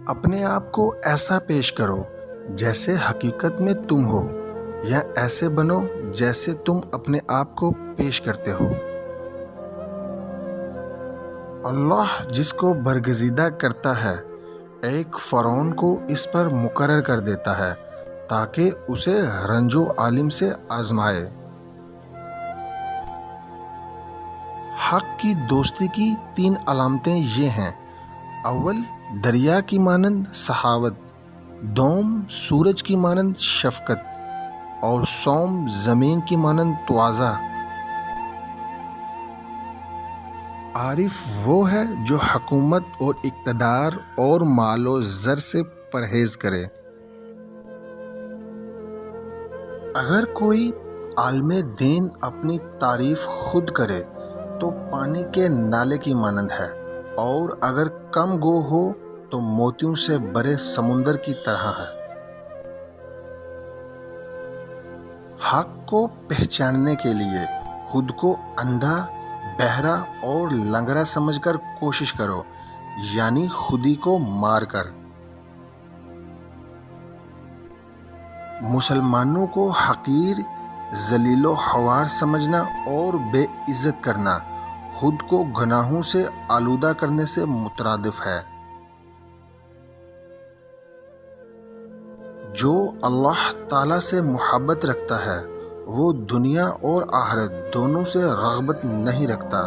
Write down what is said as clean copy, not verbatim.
اپنے آپ کو ایسا پیش کرو جیسے حقیقت میں تم ہو، یا ایسے بنو جیسے تم اپنے آپ کو پیش کرتے ہو۔ اللہ جس کو برگزیدہ کرتا ہے، ایک فرعون کو اس پر مقرر کر دیتا ہے تاکہ اسے رنج و عالم سے آزمائے۔ حق کی دوستی کی 3 علامتیں یہ ہیں: اول، دریا کی مانند سخاوت، دوم، سورج کی مانند شفقت، اور سوم، زمین کی مانند تواضع۔ عارف وہ ہے جو حکومت اور اقتدار اور مال و زر سے پرہیز کرے۔ اگر کوئی عالم دین اپنی تعریف خود کرے تو پانی کے نالے کی مانند ہے، اور اگر کم گو ہو تو موتیوں سے بھرے سمندر کی طرح ہے۔ حق کو پہچاننے کے لیے خود کو اندھا، بہرا اور لنگڑا سمجھ کر کوشش کرو، یعنی خودی کو مار کر۔ مسلمانوں کو حقیر، ذلیل و خوار سمجھنا اور بے عزت کرنا خود کو گناہوں سے آلودہ کرنے سے مترادف ہے۔ جو اللہ تعالیٰ سے محبت رکھتا ہے وہ دنیا اور آخرت دونوں سے رغبت نہیں رکھتا۔